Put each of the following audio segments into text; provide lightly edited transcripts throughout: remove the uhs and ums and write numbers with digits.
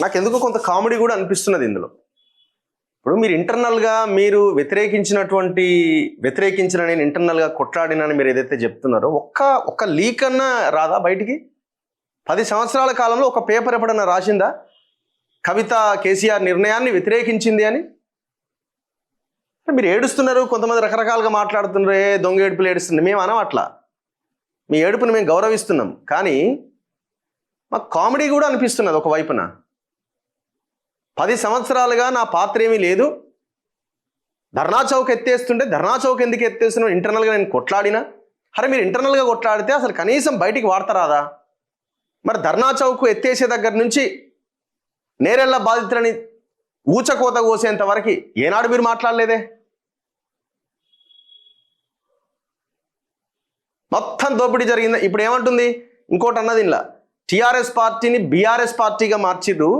నాకెందుకో కొంత కామెడీ కూడా అనిపిస్తున్నది ఇందులో. ఇప్పుడు మీరు ఇంటర్నల్గా మీరు వ్యతిరేకించిన నేను ఇంటర్నల్గా కొట్లాడినని మీరు ఏదైతే చెప్తున్నారో ఒక్క లీక్ అన్నా రాదా బయటికి? 10 సంవత్సరాల కాలంలో ఒక పేపర్ ఎప్పుడన్నా రాసిందా కవిత కేసీఆర్ నిర్ణయాన్ని వ్యతిరేకించింది అని? మీరు ఏడుస్తున్నారు, కొంతమంది రకరకాలుగా మాట్లాడుతున్నారు, దొంగ ఏడుపులు ఏడుస్తున్నారు. మేము అనం అట్లా, మీ ఏడుపుని మేము గౌరవిస్తున్నాం. కానీ మాకు కామెడీ కూడా అనిపిస్తున్నది ఒకవైపున. 10 సంవత్సరాలుగా నా పాత్ర ఏమీ లేదు, ధర్నా చౌక్ ఎత్తేస్తుంటే ధర్నా చౌక్ ఎందుకు ఎత్తేస్తున్నావు, ఇంటర్నల్గా నేను కొట్లాడినా. అరే మీరు ఇంటర్నల్గా కొట్లాడితే అసలు కనీసం బయటికి వాడతారాదా? మరి ధర్నా చౌక్ ఎత్తేసే దగ్గర నుంచి నేరెళ్ళ బాధితులని ఊచకోత కోసేంత వరకు ఏనాడు మీరు మాట్లాడలేదే? మొత్తం దోపిడీ జరిగింది. ఇప్పుడు ఏమంటుంది, ఇంకోటి అన్నది ఇలా, టీఆర్ఎస్ పార్టీని బీఆర్ఎస్ పార్టీగా మార్చిర్రు.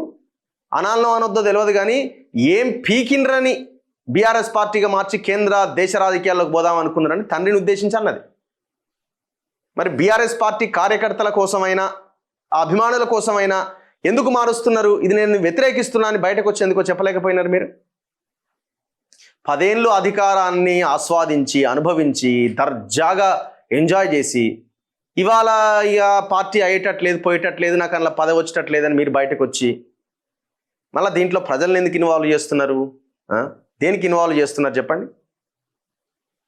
అనాల్లో అనొద్దో తెలియదు కానీ ఏం పీకిండ్రని బీఆర్ఎస్ పార్టీగా మార్చి కేంద్ర దేశ రాజకీయాల్లోకి పోదాం అనుకున్నారని తండ్రిని ఉద్దేశించి అన్నది. మరి బీఆర్ఎస్ పార్టీ కార్యకర్తల కోసమైనా అభిమానుల కోసమైనా ఎందుకు మారుస్తున్నారు, ఇది నేను వ్యతిరేకిస్తున్నా అని బయటకు వచ్చి ఎందుకో చెప్పలేకపోయినారు మీరు? 10 ఏళ్ళు అధికారాన్ని ఆస్వాదించి అనుభవించి దర్జాగా ఎంజాయ్ చేసి ఇవాళ ఇక పార్టీ అయ్యేటట్లేదు, పోయేటట్లేదు, నాకు అందులో పదవి వచ్చేటట్లేదని మీరు బయటకు వచ్చి మళ్ళీ దీంట్లో ప్రజలను ఎందుకు ఇన్వాల్వ్ చేస్తున్నారు? దేనికి ఇన్వాల్వ్ చేస్తున్నారు చెప్పండి?